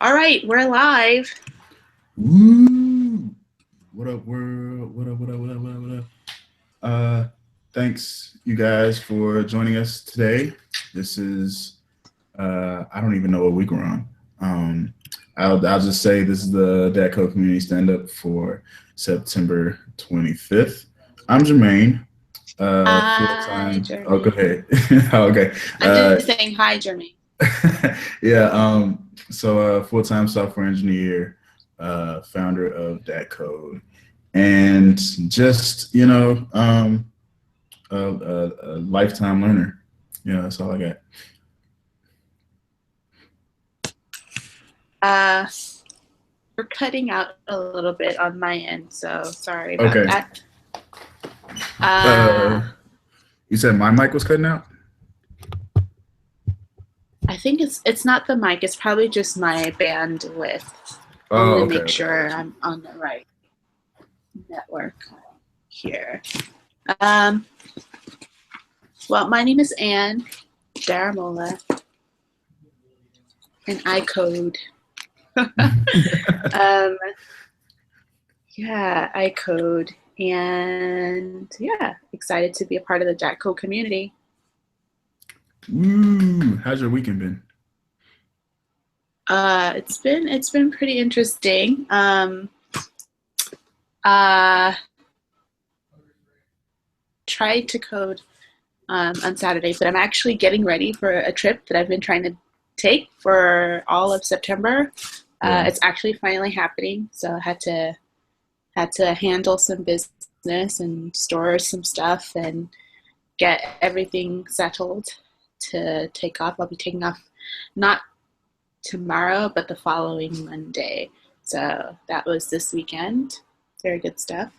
All right, we're live. Woo! What up, world? What up, what up, what up, what up, what up? Thanks, you guys, for joining us today. This is, I don't even know what week we're on. Um, I'll just say this is the DATCO Community Stand Up for September 25th. I'm Jermaine, full Hi, time. Oh, go Jeremy. ahead. Okay. I'm just saying hi, Jeremy. Yeah. Full time software engineer, founder of that code, and just a lifetime learner. Yeah, that's all I got. Uh, we're cutting out a little bit on my end, so sorry about Okay. that. Uh, Uh, you said my mic was cutting out. I think it's not the mic. It's probably just my bandwidth. I want Oh, to okay, make okay, I sure got you. I'm on the right network here. Um, well, my name is Anne Daramola, and I code. um, Yeah, I code, and yeah, excited to be a part of the DATCO community. Woo! How's your weekend been? It's been pretty interesting. Uh, tried to code on Saturday, but I'm actually getting ready for a trip that I've been trying to take for all of September. Yeah. It's actually finally happening, so I had to handle some business and store some stuff and get everything settled to take off. I'll be taking off not tomorrow, but the following Monday. So that was this weekend. Very good stuff.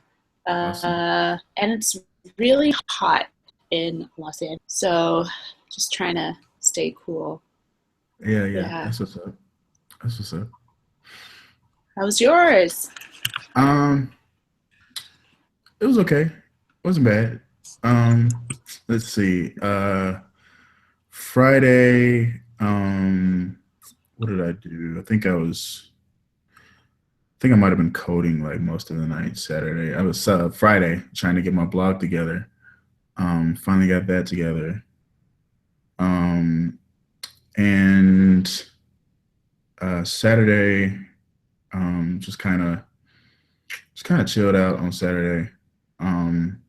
Awesome. And it's really hot in Los Angeles. So just trying to stay cool. Yeah, yeah. Yeah. That's what's up. That's what's up. How was yours? Um, it was okay. It wasn't bad. Um, let's see. Friday, what did I do? I think I might have been coding like most of the night Saturday. I was Friday trying to get my blog together. Finally got that together. Um, and Saturday, um, just kind of just kind of chilled out on Saturday. Um,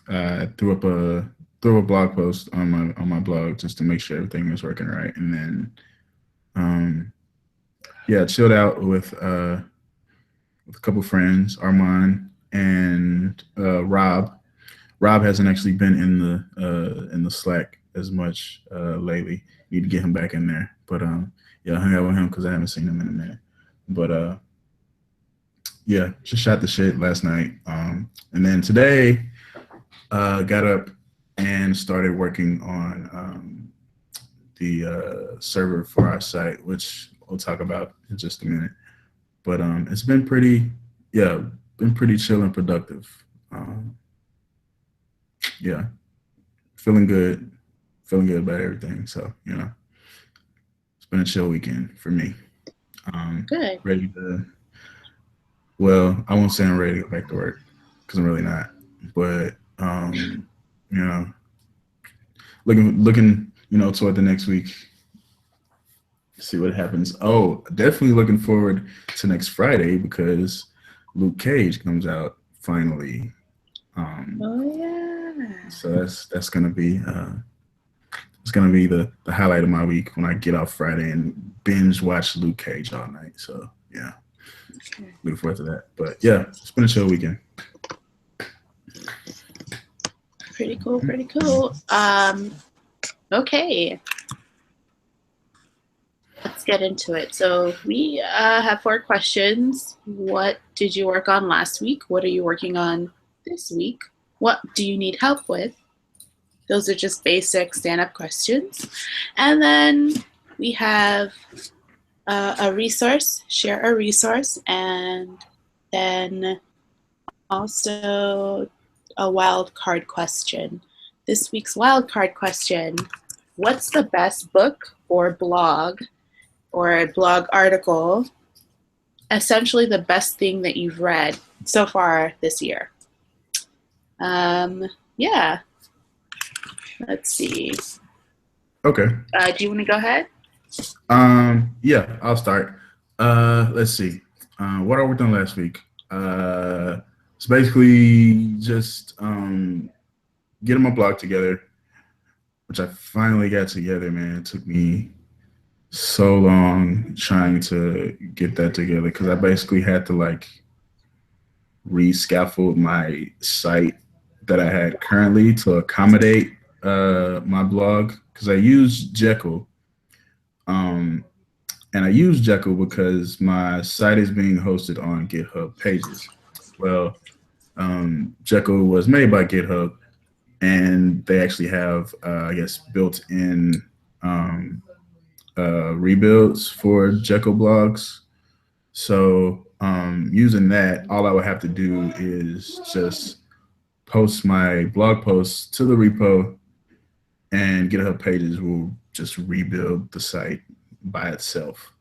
I threw a blog post on my blog just to make sure everything was working right, and then um, yeah, chilled out with a couple friends, Armand and Rob. Rob hasn't actually been in the Slack as much lately. Need to get him back in there, but yeah, I hung out with him because I haven't seen him in a minute. But yeah, just shot the shit last night, and then today got up and started working on the server for our site, which we'll talk about in just a minute. But it's been yeah, been pretty chill and productive. Um, yeah, feeling good, feeling good about everything. So it's been a chill weekend for me. Good. Ready to, well, I won't say I'm ready to go back to work because I'm really not. But you know, looking, toward the next week, see what happens. Oh, definitely looking forward to next Friday because Luke Cage comes out finally. Um, Oh yeah. so that's gonna be it's gonna be the highlight of my week when I get off Friday and binge watch Luke Cage all night. So yeah, Okay. looking forward to that. But yeah, it's been a chill weekend. Pretty cool. Pretty cool. Okay. Let's get into it. So we have 4 questions. What did you work on last week? What are you working on this week? What do you need help with? Those are just basic stand-up questions. And then we have a resource, share a resource, and then also a wild card question. This week's wild card question: what's the best book or blog or a blog article, essentially the best thing that you've read so far this year. Yeah, let's see. Okay. Do you want to go ahead? Yeah, I'll start. Let's see. What I worked on last week. It's basically just getting my blog together, which I finally got together, man. It took me so long trying to get that together because I basically had to like rescaffold my site that I had currently to accommodate my blog because I use Jekyll. Um, and I use Jekyll because my site is being hosted on GitHub Pages. Well, Jekyll was made by GitHub, and they actually have, I guess, built-in um, rebuilds for Jekyll blogs. So using that, all I would have to do is just post my blog posts to the repo, and GitHub Pages will just rebuild the site by itself.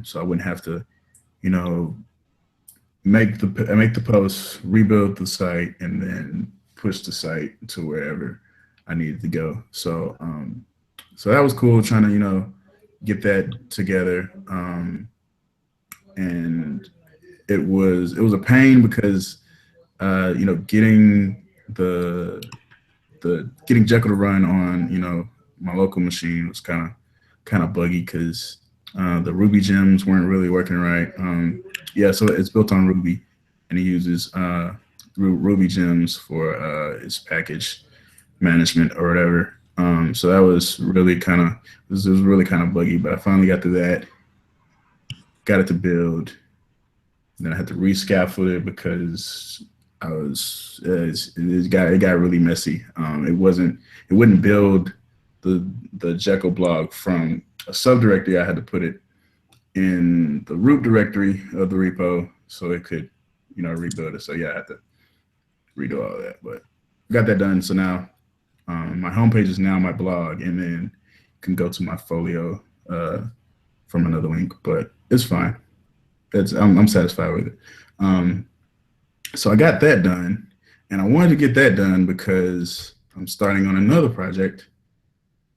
So I wouldn't have to, you know, make the post, rebuild the site, and then push the site to wherever I needed to go. So that was cool, trying to get that together. And it was a pain because getting getting Jekyll to run on my local machine was kind of buggy because the Ruby gems weren't really working right. Yeah, so it's built on Ruby, and it uses Ruby gems for its package management or whatever. So that was really was really kind of buggy, but I finally got through that, got it to build. And then I had to rescaffold it because it got really messy. It wouldn't build the Jekyll blog from a subdirectory. I had to put it in the root directory of the repo so it could rebuild it. So yeah, I had to redo all of that, but got that done. So now my homepage is now my blog, and then you can go to my folio from another link, but it's fine. I'm satisfied with it. So I got that done, and I wanted to get that done because I'm starting on another project.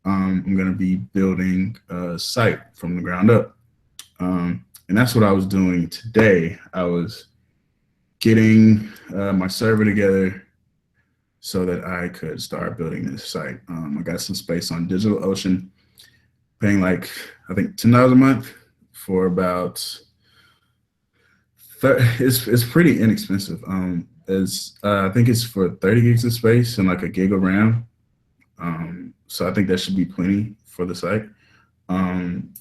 I'm going to be building a site from the ground up. And that's what I was doing today. I was getting my server together so that I could start building this site. I got some space on DigitalOcean, paying I think $10 a month for about it's pretty inexpensive. I think it's for 30 gigs of space and like a gig of RAM. So I think that should be plenty for the site. And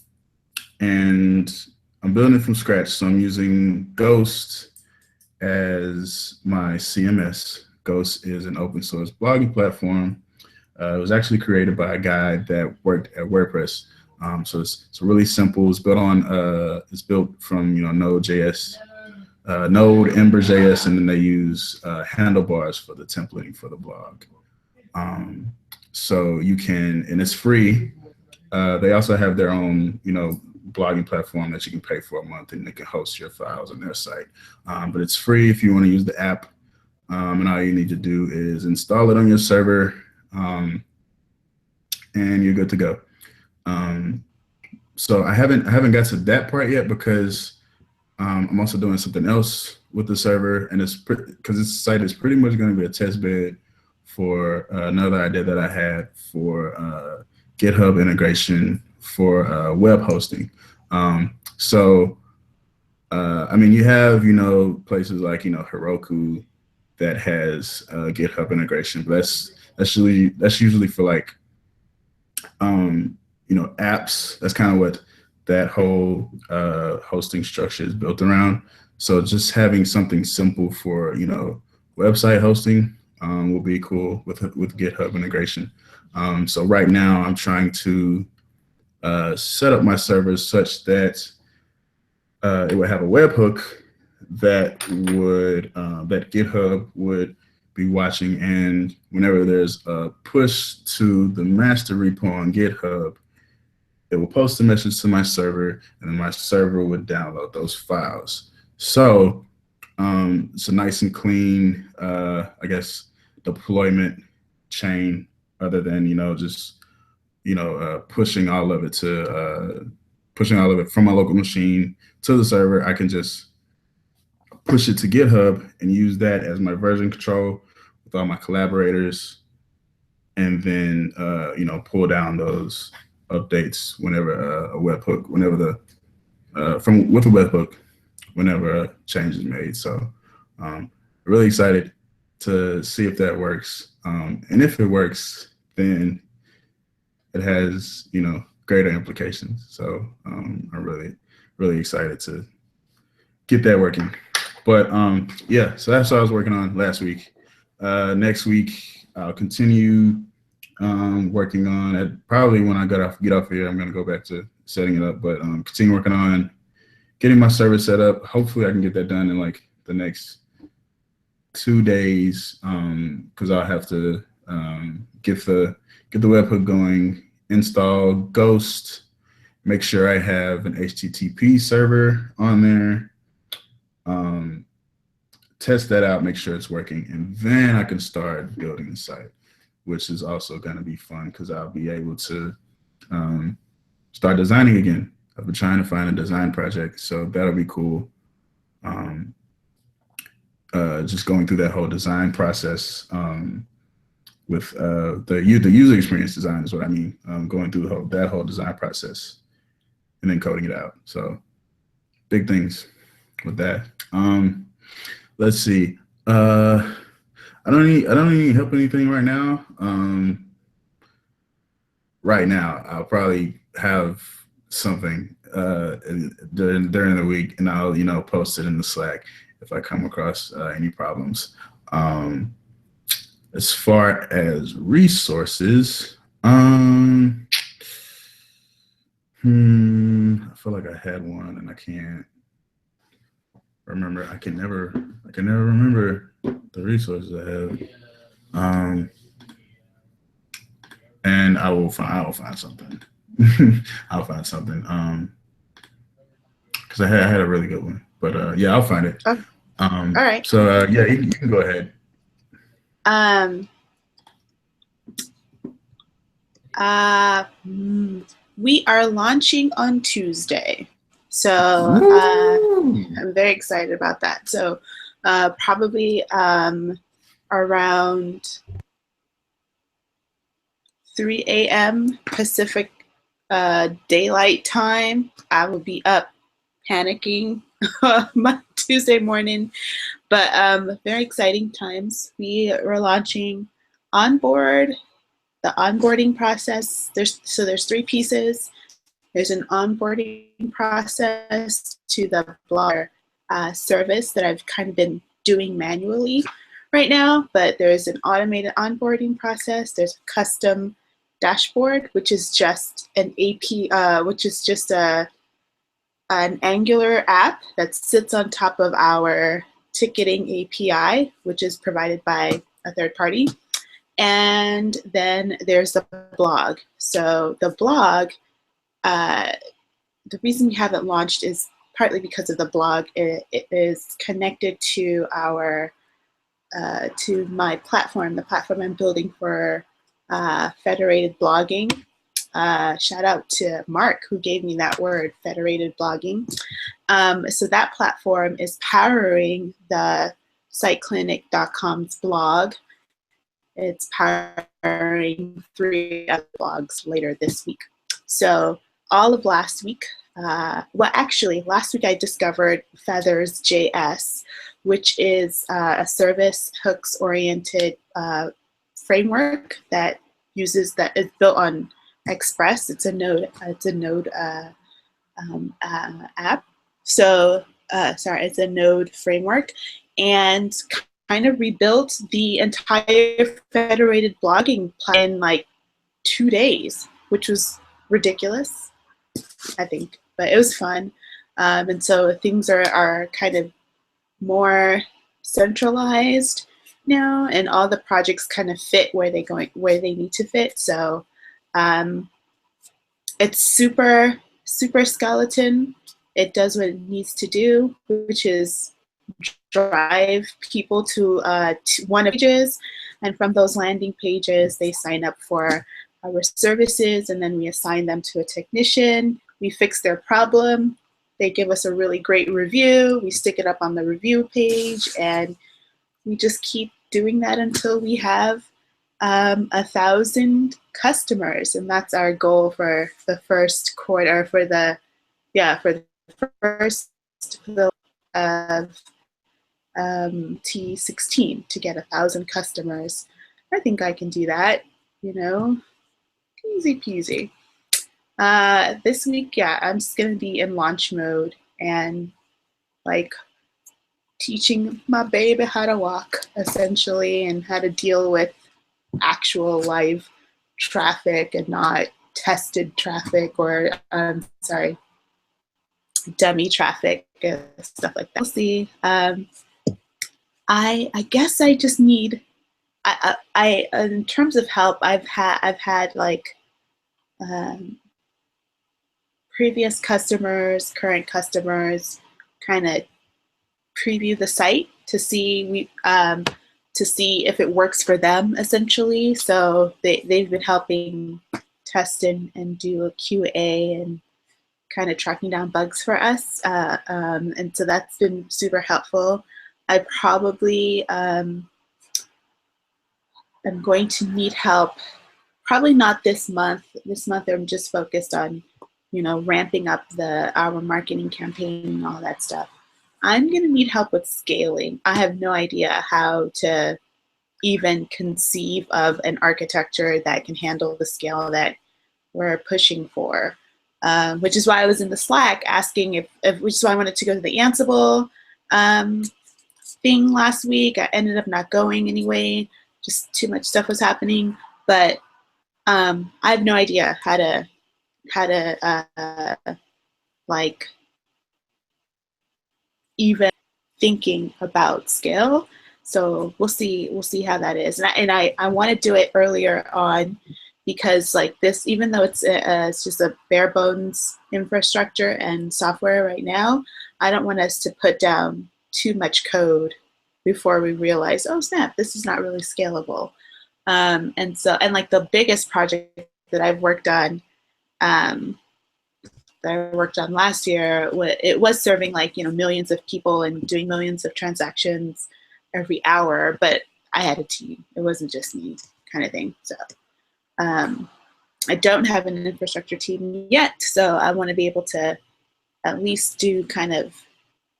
I'm building it from scratch. So I'm using Ghost as my CMS. Ghost is an open source blogging platform. It was actually created by a guy that worked at WordPress. So it's really simple. It's built from Node.js. Node, Ember.js, and then they use handlebars for the templating for the blog. So you can, and it's free. They also have their own, blogging platform that you can pay for a month, and they can host your files on their site. But it's free if you want to use the app. And all you need to do is install it on your server, and you're good to go. So I haven't got to that part yet because I'm also doing something else with the server, and it's because this site is pretty much going to be a test bed for another idea that I had for GitHub integration for web hosting. I mean, you have places like Heroku that has GitHub integration, but that's usually for apps. That's kind of what that whole hosting structure is built around. So just having something simple for website hosting will be cool with GitHub integration. So right now I'm trying to set up my servers such that it would have a webhook that GitHub would be watching, and whenever there's a push to the master repo on GitHub, it will post a message to my server, and then my server would download those files. So it's a nice and clean, I guess, deployment chain, other than just pushing all of it from my local machine to the server. I can just push it to GitHub and use that as my version control with all my collaborators, and then pull down those updates whenever a webhook, whenever with a webhook, whenever a change is made. So really excited to see if that works, and if it works, then it has greater implications. So I'm really excited to get that working. But yeah, so that's what I was working on last week. Next week I'll continue working on it. Probably when I get off here, I'm gonna go back to setting it up. But continue working on getting my server set up. Hopefully I can get that done in like the next 2 days, because I'll have to get the webhook going, install Ghost, make sure I have an HTTP server on there, test that out, make sure it's working, and then I can start building the site, which is also going to be fun because I'll be able to start designing again. I've been trying to find a design project, so that'll be cool. Just going through that whole design process with the user experience design is what I mean. Going through that whole design process and then coding it out. So big things with that. Let's see. I don't need help anything right now. Right now, I'll probably have something during the week, and I'll post it in the Slack if I come across any problems. As far as resources, I feel like I had one and I can't remember. I can never remember the resources I have. And I will find something. I'll find something. Because I had a really good one, but yeah, I'll find it. Oh, all right. So yeah, you can go ahead. We are launching on Tuesday, so I'm very excited about that. So probably around 3 a.m. Pacific daylight time, I will be up panicking my Tuesday morning, but very exciting times. We are launching onboard. The onboarding process, there's 3 pieces. There's an onboarding process to the blogger service that I've kind of been doing manually right now, but there's an automated onboarding process. There's a custom dashboard, which is just an an Angular app that sits on top of our ticketing API, which is provided by a third party. And then there's the blog. So the blog, the reason we haven't launched is partly because of the blog. It is connected to to my platform, the platform I'm building for federated blogging. Shout out to Mark, who gave me that word, federated blogging. So that platform is powering the siteclinic.com's blog. It's powering 3 other blogs later this week. So all of last week, last week I discovered Feathers.js, which is a service hooks-oriented framework that is built on Express. It's a Node app. So it's a Node framework, and kind of rebuilt the entire federated blogging plan in like 2 days, which was ridiculous, I think, but it was fun. And so things are kind of more centralized now, and all the projects kind of fit where they need to fit. So It's super, super skeleton. It does what it needs to do, which is drive people to one of the pages. And from those landing pages, they sign up for our services, and then we assign them to a technician. We fix their problem. They give us a really great review. We stick it up on the review page, and we just keep doing that until we have 1,000 customers, and that's our goal for the first quarter, for the first of T16, to get 1,000 customers. I think I can do that, easy peasy. This week, yeah, I'm just gonna be in launch mode and like teaching my baby how to walk, essentially, and how to deal with actual live traffic and not tested traffic, or dummy traffic and stuff like that. We'll see. I guess I just need. I in terms of help, I've had like previous customers, current customers, kind of preview the site to see if it works for them, essentially. So they've been helping test and do a QA and kind of tracking down bugs for us. And so that's been super helpful. I probably am going to need help, probably not this month. This month I'm just focused on, ramping up our marketing campaign and all that stuff. I'm going to need help with scaling. I have no idea how to even conceive of an architecture that can handle the scale that we're pushing for, which is why I was in the Slack asking which is why I wanted to go to the Ansible thing last week. I ended up not going anyway, just too much stuff was happening. But I have no idea how to like even thinking about scale. So we'll see how that is. And I want to do it earlier on, because like this, even though it's just a bare bones infrastructure and software right now, I don't want us to put down too much code before we realize, oh snap, this is not really scalable. And like the biggest project that I've worked on, last year, it was serving like millions of people and doing millions of transactions every hour, but I had a team. It wasn't just me, kind of thing. So I don't have an infrastructure team yet, so I want to be able to at least do kind of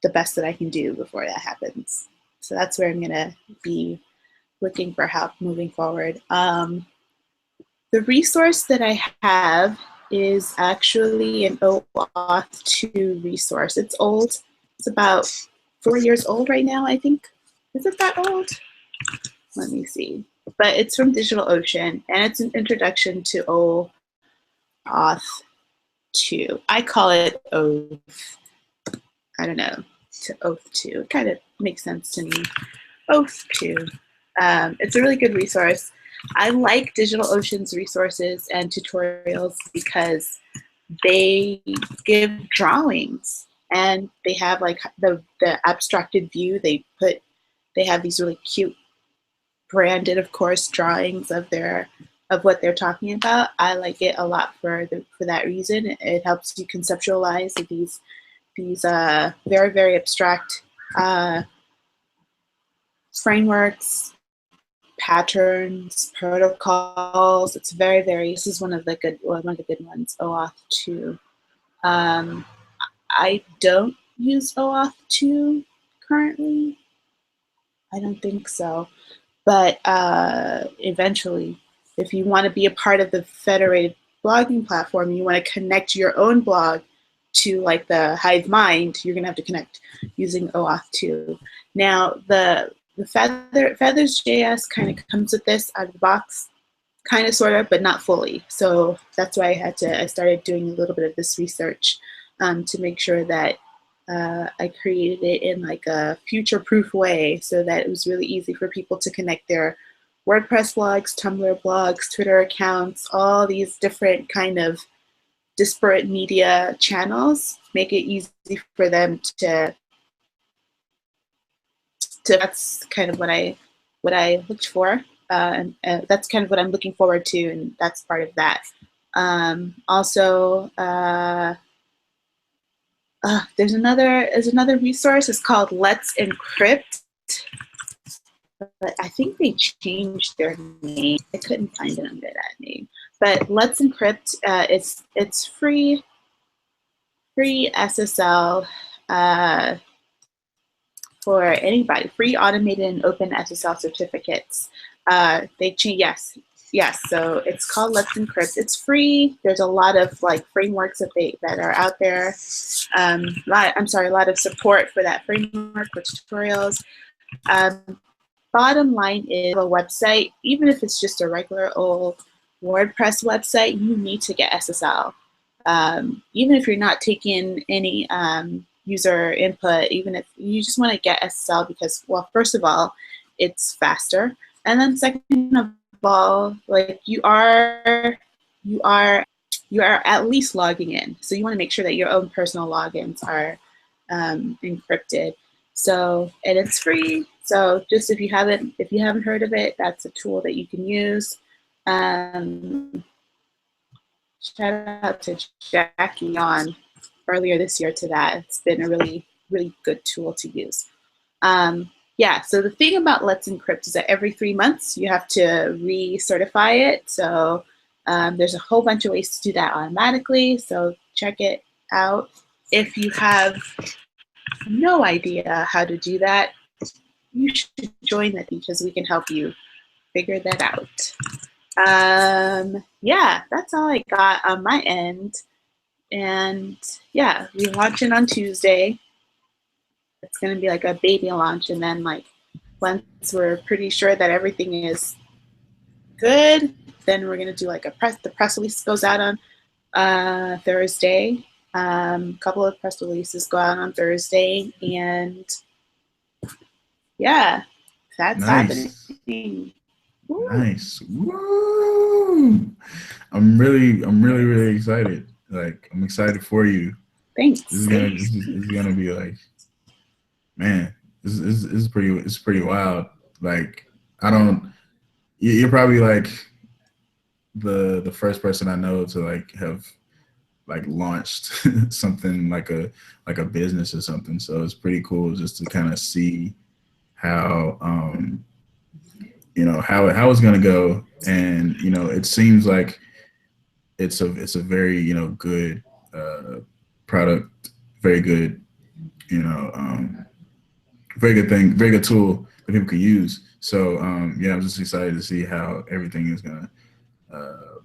the best that I can do before that happens. So that's where I'm gonna be looking for help moving forward. The resource that I have is actually an OAuth 2 resource. It's old. It's about 4 years old right now, I think. Is it that old? Let me see. But it's from DigitalOcean, and it's an introduction to OAuth 2. I call it Oath. I don't know, to Oath 2. It kind of makes sense to me. Oath 2. It's a really good resource. I like DigitalOcean's resources and tutorials because they give drawings, and they have like the abstracted view. They have these really cute, branded, of course, drawings of what they're talking about. I like it a lot for that reason. It helps you conceptualize these very, very abstract frameworks, patterns, protocols. It's very, very. This is one of the good ones. OAuth 2. I don't use OAuth 2 currently. I don't think so. But eventually, if you want to be a part of the federated blogging platform, you want to connect your own blog to like the Hive Mind, you're gonna have to connect using OAuth 2. Now the Feathers.js kind of comes with this out of the box, kind of, sort of, but not fully. So that's why I started doing a little bit of this research to make sure that I created it in like a future-proof way, so that it was really easy for people to connect their WordPress blogs, Tumblr blogs, Twitter accounts, all these different kind of disparate media channels, make it easy for them to that's kind of what I looked for, and that's kind of what I'm looking forward to, and that's part of that. Also, there's another resource. It's called Let's Encrypt, but I think they changed their name. I couldn't find it under that name. But Let's Encrypt, it's free SSL for anybody. Free automated and open SSL certificates. They change. Yes. So it's called Let's Encrypt. It's free. There's a lot of like frameworks that are out there. A lot of support for that framework with tutorials. Bottom line is a website, even if it's just a regular old WordPress website, you need to get SSL. Even if you're not taking any user input, even if you just want to get SSL because, well, first of all, it's faster, and then second of all, like you are at least logging in, so you want to make sure that your own personal logins are encrypted. So, and it's free. So, just if you haven't heard of it, that's a tool that you can use. Shout out to Jackie on earlier this year to that. It's been a really, really good tool to use. So the thing about Let's Encrypt is that every 3 months you have to recertify it. So there's a whole bunch of ways to do that automatically. So check it out. If you have no idea how to do that, you should join the team because we can help you figure that out. That's all I got on my end. And yeah, we're launching on Tuesday. It's going to be like a baby launch. And then like once we're pretty sure that everything is good, then we're going to do like the press release goes out on Thursday. A couple of press releases go out on Thursday. And yeah, that's nice. happening. Woo. Nice. Woo! I'm really excited. Like, I'm excited for you. Thanks. This is gonna be like, man, this is pretty wild. Like, you're probably like the first person I know to like have like launched something like a business or something. So it's pretty cool just to kind of see how how it's gonna go, and it seems like it's a very good product, very good very good thing, very good tool that people can use. So I'm just excited to see how everything is gonna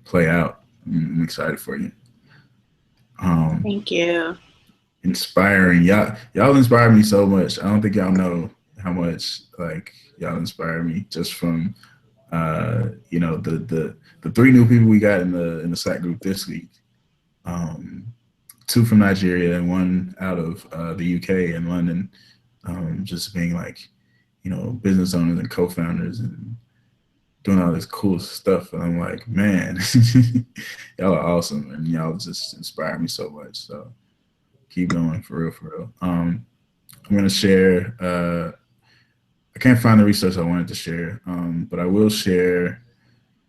play out. I'm excited for you. Thank you. Inspiring, y'all inspire me so much. I don't think y'all know how much like y'all inspire me just from the 3 new people we got in the Slack group this week. 2 from Nigeria and 1 out of the UK and London. Just being like, business owners and co-founders and doing all this cool stuff. And I'm like, man, y'all are awesome. And y'all just inspire me so much. So keep going, for real. I'm going to share, I can't find the resource I wanted to share, but I will share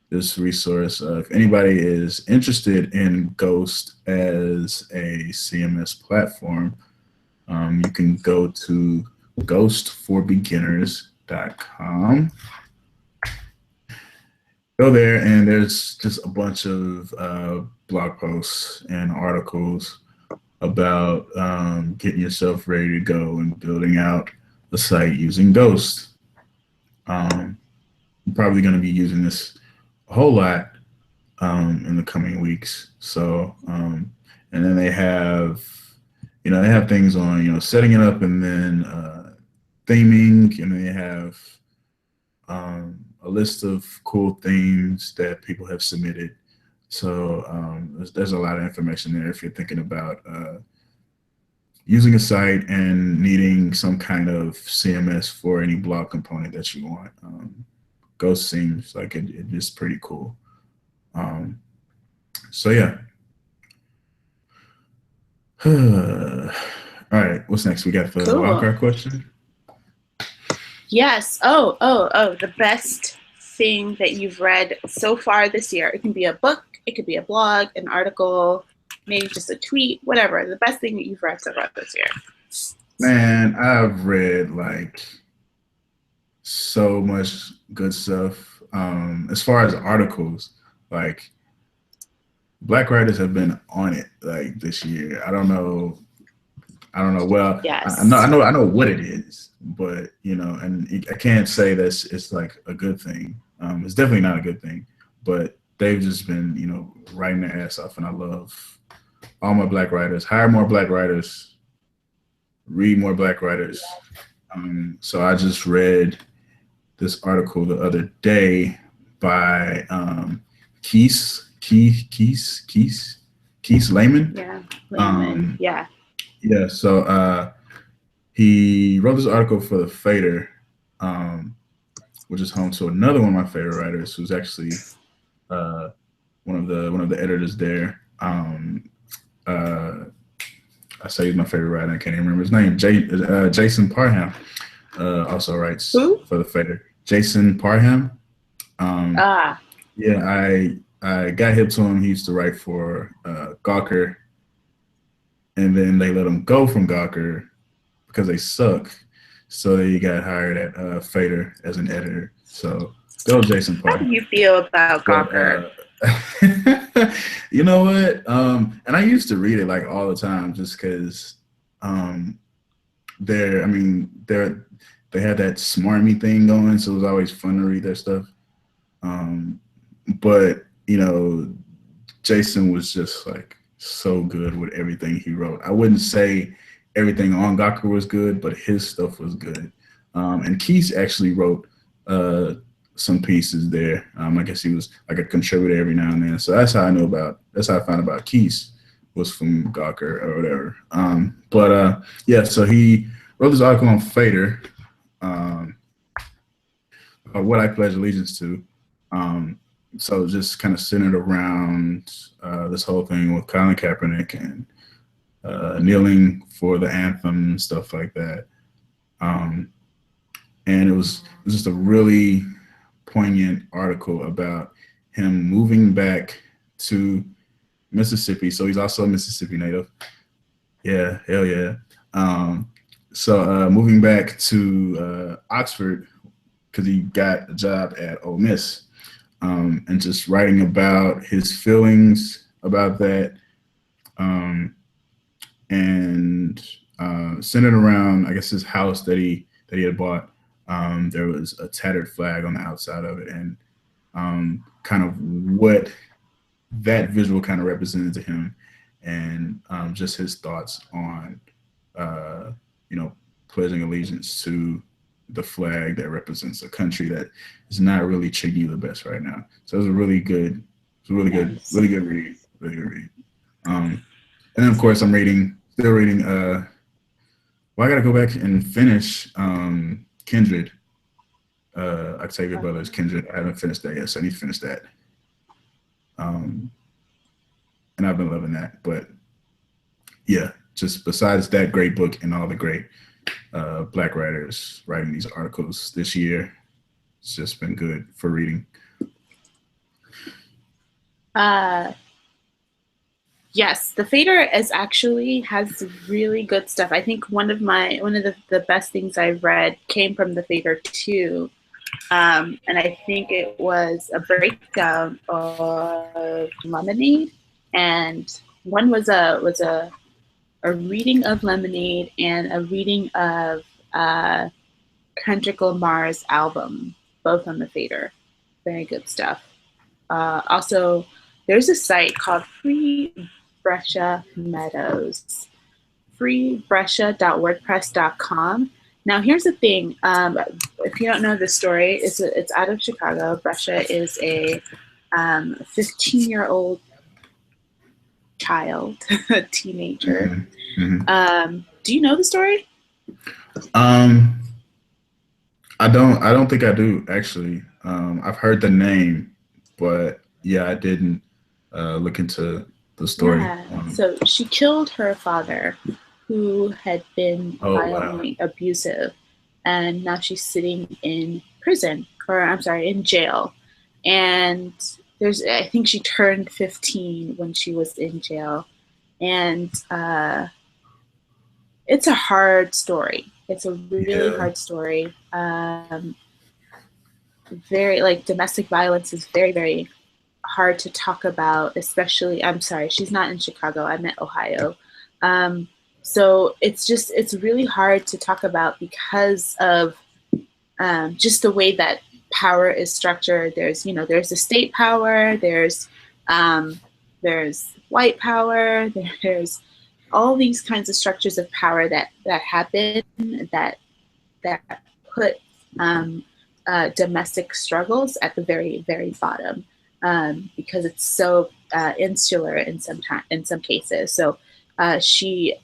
this resource. If anybody is interested in Ghost as a CMS platform, you can go to ghostforbeginners.com. Go there, and there's just a bunch of blog posts and articles about getting yourself ready to go and building out the site using Ghost. I'm probably going to be using this a whole lot in the coming weeks. So, and then they have things on, setting it up, and then theming, and then they have a list of cool themes that people have submitted. So there's a lot of information there if you're thinking about using a site and needing some kind of CMS for any blog component that you want. Ghost seems like it is pretty cool. So yeah, All right, what's next? We got the Cool. wildcard question. Yes. Oh. The best thing that you've read so far this year. It can be a book, it could be a blog, an article, maybe just a tweet, whatever. The best thing that you've read so far this year. Man, I've read like so much good stuff. As far as articles, like Black writers have been on it like this year. I don't know. Well, I know, I Yes. know, I know what it is, but and I can't say that it's like a good thing. It's definitely not a good thing, but they've just been, writing their ass off, and I love all my Black writers. Hire more Black writers, read more Black writers. So I just read this article the other day by Keith Layman. Yeah. Layman. Um, Yeah. yeah, so he wrote this article for the Fader, which is home to another one of my favorite writers, who's actually uh, one of the editors there. Uh, I say he's my favorite writer. I can't even remember his name. Jason Parham also writes Who? for the Fader. Jason Parham. Um, Ah. yeah, I got hip to him. He used to write for Gawker, and then they let him go from Gawker because they suck. So he got hired at Fader as an editor. So go Jason How do Parham. you feel about But Gawker? you know what? And I used to read it like all the time just because um, they're, I mean, they had that smarmy thing going, so it was always fun to read their stuff. Um, but Jason was just like so good with everything he wrote. I wouldn't say everything on Gawker was good, but his stuff was good. And Keith actually wrote uh, some pieces there. I guess he was like a contributor every now and then. So that's how I found about Keith was from Gawker or whatever. But yeah, so he wrote this article on Fader, um, what I pledge allegiance to. Um, so just kind of centered around this whole thing with Colin Kaepernick and kneeling for the anthem and stuff like that. Um, and it was just a really poignant article about him moving back to Mississippi. So he's also a Mississippi native. Yeah, hell yeah. Um, so moving back to Oxford because he got a job at Ole Miss, and just writing about his feelings about that, um, and centered around, I guess, his house that he had bought. There was a tattered flag on the outside of it, and kind of what that visual kind of represented to him, and just his thoughts on, uh, you know, pledging allegiance to the flag that represents a country that is not really treating you the best right now. So it was a really good, Nice. really good read, really good read. And then of course still reading. Well, I got to go back and finish Kindred, Octavia Butler's Kindred. I haven't finished that yet, so I need to finish that. Um, and I've been loving that. But yeah, just besides that great book and all the great Black writers writing these articles this year, it's just been good for reading. Uh, yes, the Fader is actually has really good stuff. I think one of the best things I've read came from the Fader too. And I think it was a breakdown of Lemonade, and one was a reading of Lemonade and a reading of uh, Kendrick Lamar's album, both on the Fader. Very good stuff. Also, there's a site called Free Brescia Meadows, freebrescia.wordpress.com. Now, here's the thing. If you don't know the story, it's out of Chicago. Brescia is a 15-year-old child, a teenager. Mm-hmm. Mm-hmm. Do you know the story? Um, I don't. I don't think I do actually. I've heard the name, but yeah, I didn't look into the story. Yeah. So she killed her father, who had been Oh wow. violently abusive, and now she's sitting in prison, or I'm sorry, in jail. And I think she turned 15 when she was in jail, and it's a hard story. It's a really Yeah. hard story. Very like domestic violence is very, very hard to talk about, especially, I'm sorry, she's not in Chicago, I'm in Ohio. Um, so it's really hard to talk about because of just the way that power is structured. There's the state power, there's white power, there's all these kinds of structures of power that happen that put um, domestic struggles at the very, very bottom, because it's so insular in some cases. So she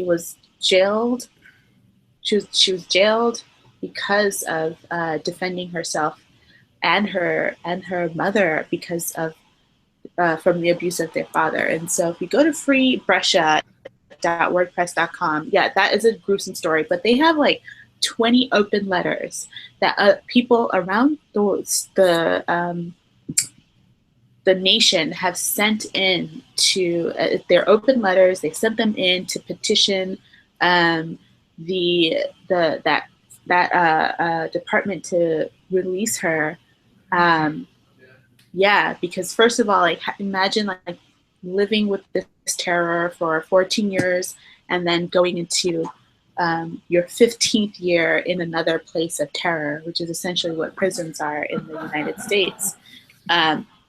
was jailed. She was jailed because of defending herself and her mother because of from the abuse of their father. And so if you go to freebrescia.wordpress.com, yeah, that is a gruesome story, but they have like 20 open letters that people around the nation have sent in to their open letters. They sent them in to petition that department to release her. Yeah, because first of all, like imagine like living with this terror for 14 years and then going into your 15th year in another place of terror, which is essentially what prisons are in the United States.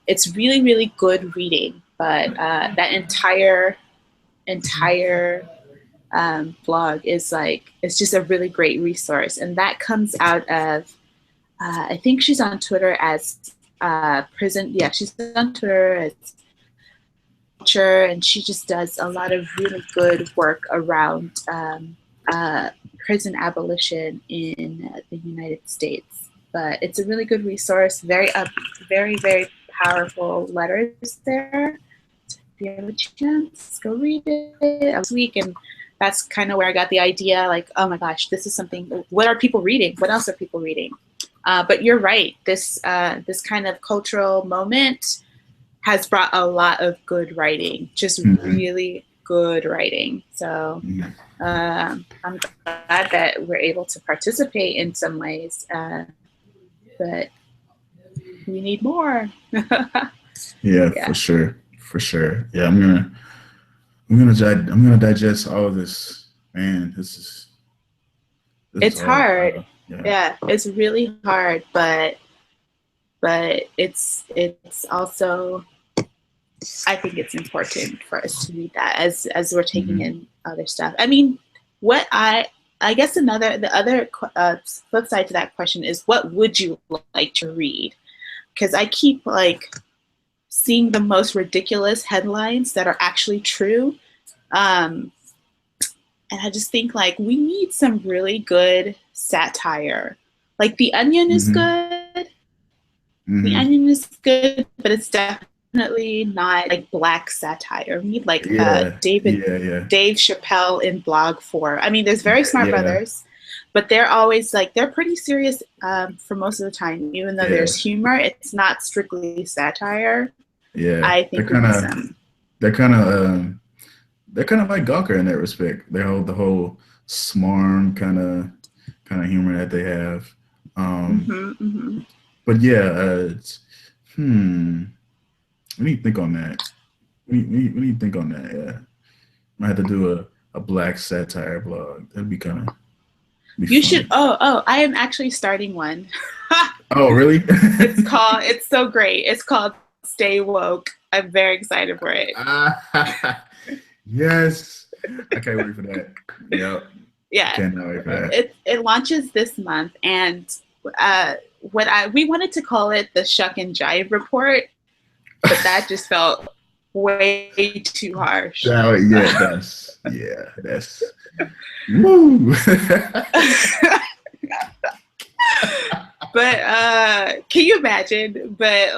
It's really, really good reading, but that entire blog is like, it's just a really great resource. And that comes out of, I think she's on Twitter as prison. Yeah, she's on Twitter as culture, and she just does a lot of really good work around prison abolition in the United States. But it's a really good resource. Very, very powerful letters there. So if you have a chance, go read it last week. And that's kind of where I got the idea. Like, oh my gosh, this is something. What are people reading? What else are people reading? But you're right. This kind of cultural moment has brought a lot of good writing, just really good writing. So I'm glad that we're able to participate in some ways, but we need more. Yeah, for sure. Yeah, I'm gonna digest all of this. Man, It's is all. hard. Yeah. Yeah, it's really hard, but it's also, I think it's important for us to read that as we're taking in other stuff. I mean, I guess the other flip side to that question is, what would you like to read? Because I keep like seeing the most ridiculous headlines that are actually true, and I just think like we need some really good satire. Like The Onion is good. The Onion is good, but it's definitely not like black satire. We need like Dave Chappelle in blog form. I mean, there's Very Smart Brothers, but they're always like, they're pretty serious for most of the time. Even though there's humor, it's not strictly satire. Yeah, I think they're kind of like Gawker in that respect. The whole smarm kind of humor that they have. But yeah, we need to think on that. We need to think on that. Yeah, I have to do a black satire blog. That'd be kind of. You should. Oh! I am actually starting one. Oh, really? It's so great. It's called Stay Woke. I'm very excited for it. Yes, I can't wait for that. Yep. Yeah. Cannot wait for that. It launches this month, and we wanted to call it the Shuck and Jive Report, but that just felt way too harsh. That's woo. But can you imagine? But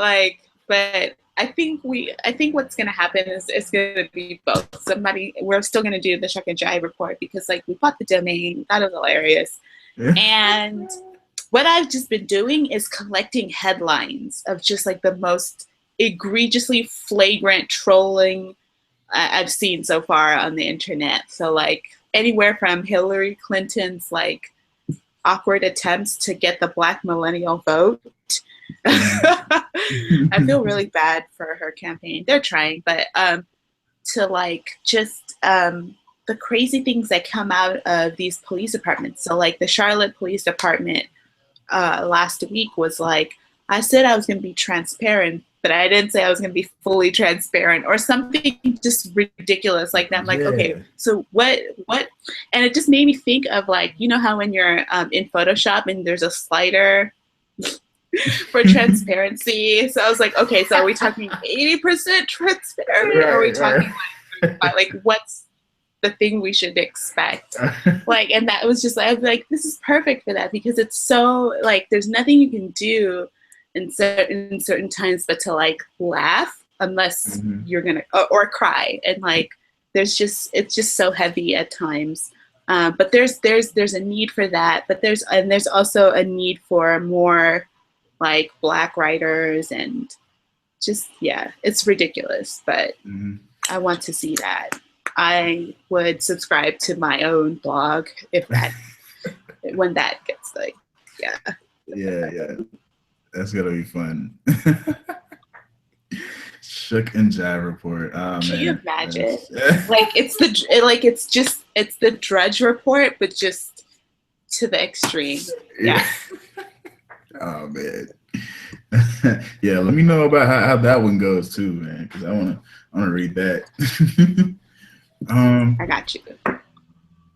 I think what's gonna happen is it's gonna be both. We're still gonna do the Shuck and Jive report because like we bought the domain. That is hilarious. And what I've just been doing is collecting headlines of just like the most egregiously flagrant trolling I've seen so far on the internet. So like anywhere from Hillary Clinton's like awkward attempts to get the Black millennial vote. I feel really bad for her campaign. They're trying, but to like just the crazy things that come out of these police departments. So like the Charlotte Police Department last week was like, I said I was going to be transparent, but I didn't say I was going to be fully transparent or something just ridiculous like that. I'm like, okay, so what? And it just made me think of like, you know how when you're in Photoshop and there's a slider for transparency. So I was like, okay, so are we talking 80% transparent? Or are we talking like what's the thing we should expect? Like, and that was just like, I was like, this is perfect for that because it's so like, there's nothing you can do in certain times but to like laugh unless you're gonna or cry, and like it's just so heavy at times. But there's a need for that, but there's also a need for more like Black writers, and just it's ridiculous, but I want to see that. I would subscribe to my own blog if that when that gets like yeah. That's gonna be fun. Shuck and Jive report. Oh, Can man. you imagine? Like it's the Drudge report, but just to the extreme. Yeah. Oh man. Yeah, let me know about how that one goes too, man, because I wanna read that. I got you.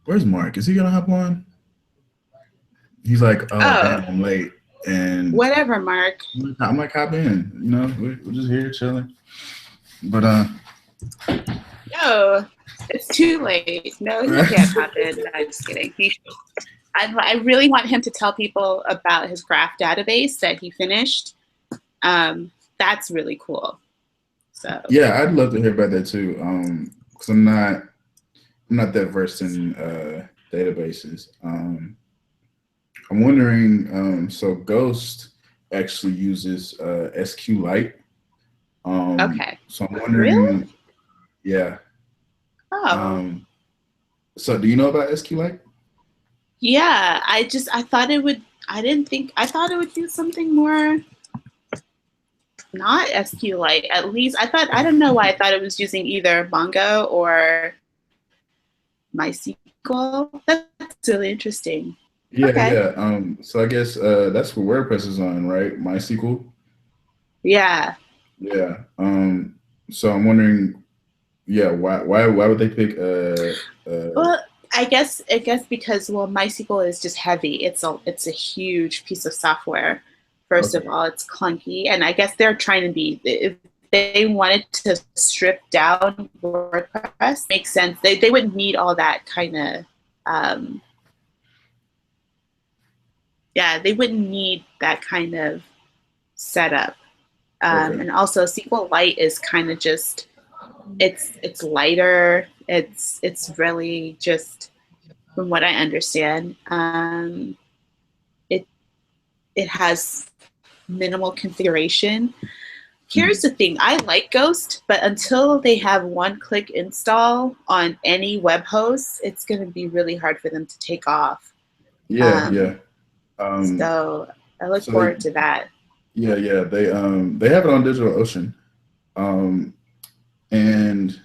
Where's Mark? Is he gonna hop on? He's like, damn, I'm late. And whatever, Mark. I'm like, hop in. You know, we're just here chilling. But no, it's too late. No, he can't hop in. No, I'm just kidding. I really want him to tell people about his graph database that he finished. That's really cool. So yeah, I'd love to hear about that too. Because I'm not that versed in databases. I'm wondering, so Ghost actually uses SQLite. okay. So I'm wondering, really? Yeah. Oh. So do you know about SQLite? Yeah, I thought it would. I thought it would do something more. Not SQLite, at least. I don't know why I thought it was using either Mongo or MySQL. That's really interesting. Yeah, Okay. yeah. So I guess that's what WordPress is on, right? MySQL. Yeah. Yeah. So I'm wondering, why would they pick Well, I guess because MySQL is just heavy. It's a huge piece of software. First of all, it's clunky, and I guess they're trying to be. If they wanted to strip down WordPress, makes sense. They wouldn't need all that kind of. They wouldn't need that kind of setup. And also SQLite is kind of just it's lighter. It's really just, from what I understand, it has minimal configuration. Here's the thing, I like Ghost, but until they have one-click install on any web host, it's going to be really hard for them to take off. Yeah. So I look forward to that. Yeah. They have it on DigitalOcean, and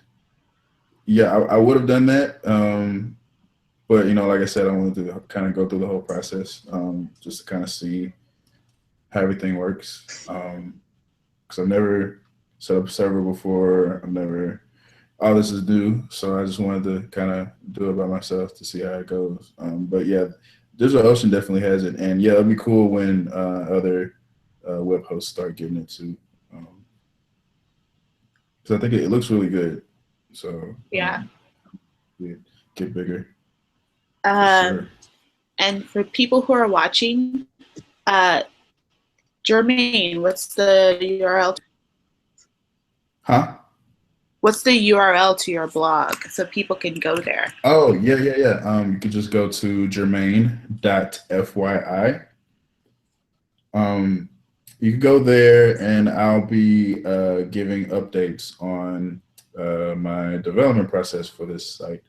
I would have done that, but like I said, I wanted to kind of go through the whole process, just to kind of see how everything works. Because I've never set up a server before. All this is new, so I just wanted to kind of do it by myself to see how it goes. But yeah, DigitalOcean definitely has it, and it'd be cool when other web hosts start getting it too. Because I think it looks really good. So get bigger. Sure. And for people who are watching, Jermaine, what's the URL? Huh? What's the URL to your blog so people can go there? Oh, yeah. You could just go to jermaine.fyi. Um, you can go there, and I'll be giving updates on my development process for this site.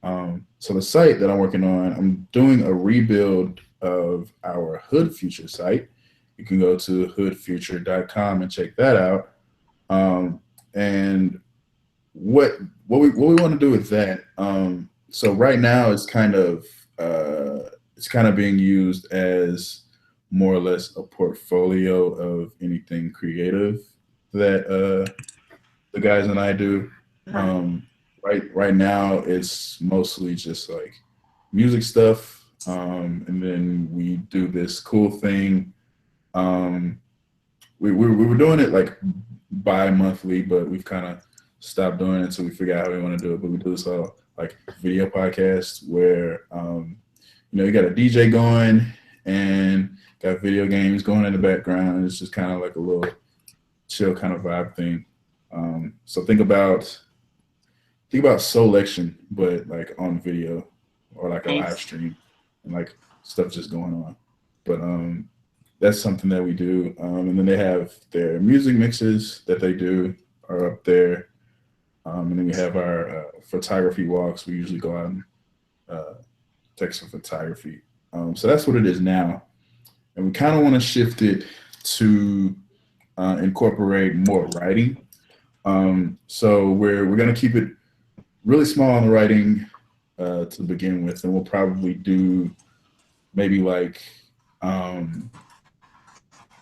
So the site that I'm working on, I'm doing a rebuild of our Hood Future site. You can go to hoodfuture.com and check that out. Um, and what what we want to do with that? So right now it's kind of being used as more or less a portfolio of anything creative that the guys and I do. Uh-huh. Right now, it's mostly just like music stuff, and then we do this cool thing. Um, we were doing it like bi-monthly, but we've kind of stopped doing it until we figure out how we want to do it. But we do this like video podcast where you got a DJ going and got video games going in the background. And it's just kind of like a little chill kind of vibe thing. So think about Solection, but like on video or like a live Nice. stream and like stuff just going on. But that's something that we do. And then they have their music mixes that they do are up there. And then we have our photography walks. We usually go out and uh, take some photography. So that's what it is now. And we kind of want to shift it to incorporate more writing. So we're gonna keep it really small on the writing to begin with, and we'll probably do maybe like um,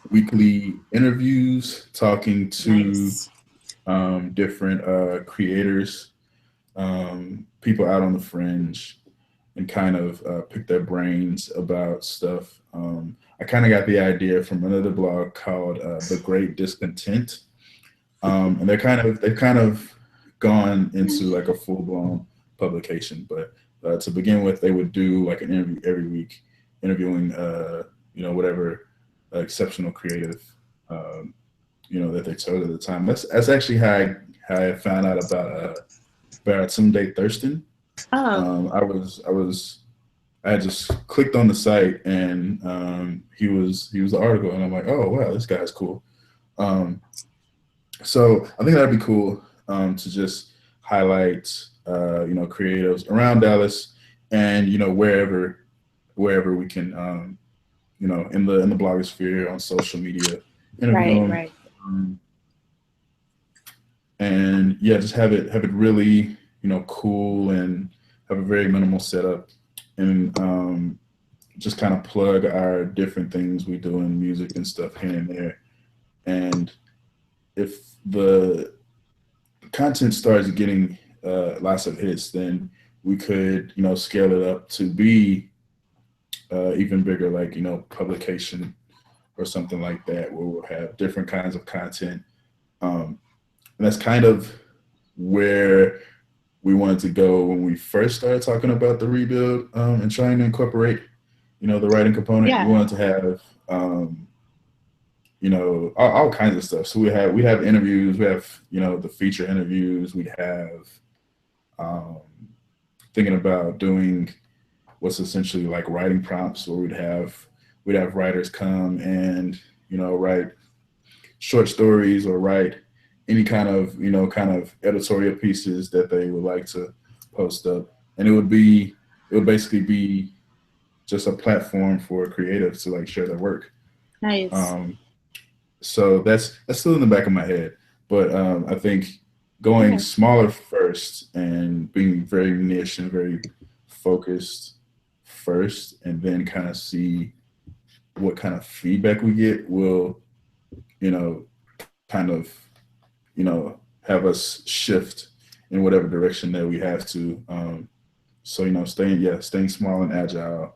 weekly interviews, talking to Nice. different creators, people out on the fringe, and kind of pick their brains about stuff. I kind of got the idea from another blog called The Great Discontent, and they've kind of gone into like a full blown publication. But to begin with, they would do like an interview every week, interviewing whatever exceptional creative that they chose at the time. That's actually how I found out about Sunday Thurston. Oh, I had just clicked on the site and he was the article and I'm like, oh wow, this guy's cool. Um, So I think that'd be cool to just highlight, creatives around Dallas, and wherever we can, in the blogosphere on social media, interview right, them, right. um, and yeah, just have it really cool and have a very minimal setup, and just kind of plug our different things we do in music and stuff here and there, and if the content starts getting lots of hits, then we could, scale it up to be even bigger, like, publication or something like that, where we'll have different kinds of content. And that's kind of where we wanted to go when we first started talking about the rebuild and trying to incorporate, the writing component. We Yeah. wanted to have, all kinds of stuff. So we have interviews, we have the feature interviews, we have um, thinking about doing what's essentially like writing prompts, where we'd have writers come and write short stories or write any kind of editorial pieces that they would like to post up, and it would basically be just a platform for creatives to like share their work. Nice. Um, So that's still in the back of my head. But I think going Yeah. smaller first and being very niche and very focused first, and then kind of see what kind of feedback we get will, you know, kind of, have us shift in whatever direction that we have to. So staying small and agile,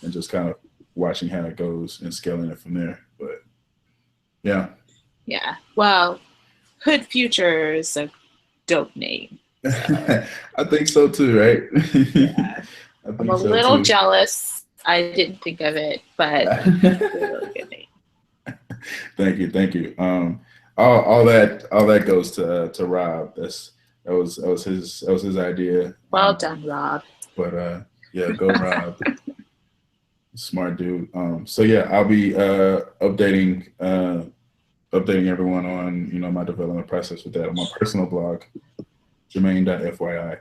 and just kind of watching how it goes and scaling it from there. But yeah. Yeah. Well, Hood Future is a dope name. So, I think so too, right? yeah. I I'm a think so little too. jealous. I didn't think of it, but it's a really good name. Thank you, thank you. all that goes to Rob. That was his idea. Well done, Rob. But yeah, go Rob. Smart dude. So yeah, I'll be updating everyone on my development process with that on my personal blog, Jermaine.fyi.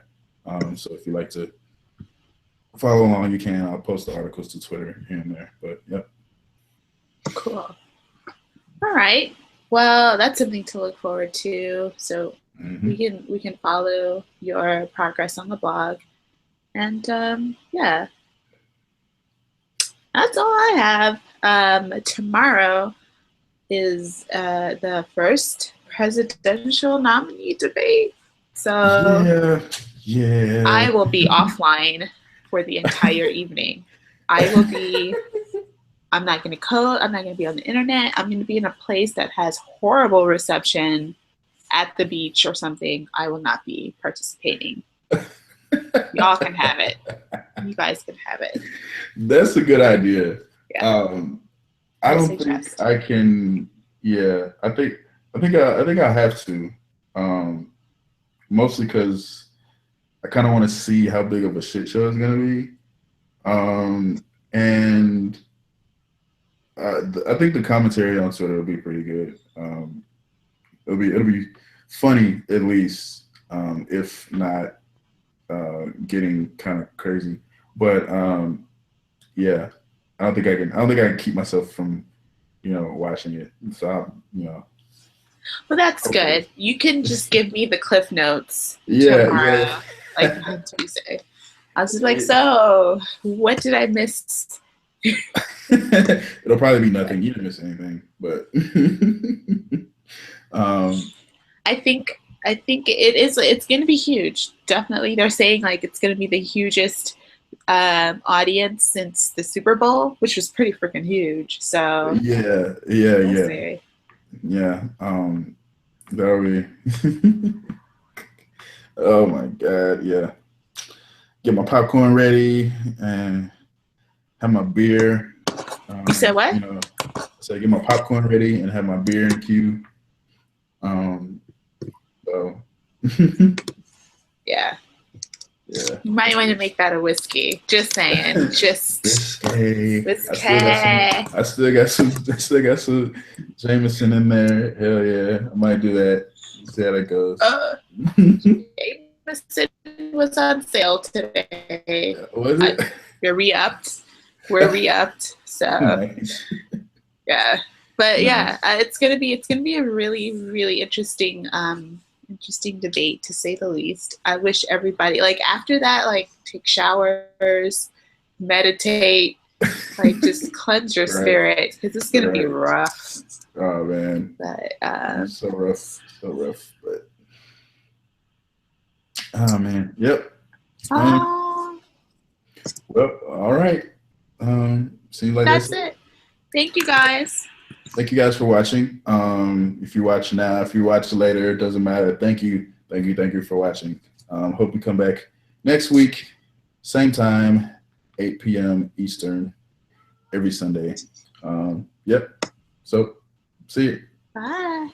So if you like to follow along, you can. I'll post the articles to Twitter here and there. But yep. Cool. All right. Well, that's something to look forward to. So we can follow your progress on the blog, and yeah, that's all I have. Tomorrow is the first presidential nominee debate. So yeah, I will be offline for the entire evening. I will be. I'm not going to code. I'm not going to be on the internet. I'm going to be in a place that has horrible reception at the beach or something. I will not be participating. Y'all can have it. You guys can have it. That's a good idea. Yeah. I don't think I can. Yeah, I think I have to. Mostly because I kind of want to see how big of a shit show it's gonna be. And I think the commentary on Twitter will be pretty good. It'll be funny at least, if not getting kind of crazy. But yeah, I don't think I can keep myself from watching it. So Well, that's good. You can just give me the cliff notes tomorrow, like on Tuesday. I was just like, so what did I miss? It'll probably be nothing. You didn't miss anything, but I think it's going to be huge. Definitely, they're saying like it's going to be the hugest audience since the Super Bowl, which was pretty freaking huge. So yeah. That'll be. Oh my god, yeah. Get my popcorn ready and have my beer. You said what? So get my popcorn ready and have my beer in queue. So yeah. Yeah. You might want to make that a whiskey. Just saying. Just whiskey. I still got some Jameson in there. Hell yeah. I might do that. See how that goes. Jameson was on sale today. Was it? We're re-upped. So nice. Yeah. But yeah, it's gonna be a really, really interesting debate, to say the least. I wish everybody, like, after that, like, take showers, meditate, like, just cleanse your spirit, because it's gonna be rough. Oh man, but so rough. But oh man, yep. Well, all right. Seems like that's it. Thank you guys. Thank you guys for watching. If you watch now, if you watch later, it doesn't matter. Thank you for watching. Hope you come back next week, same time, 8 p.m. Eastern, every Sunday. Yep. So, see you. Bye.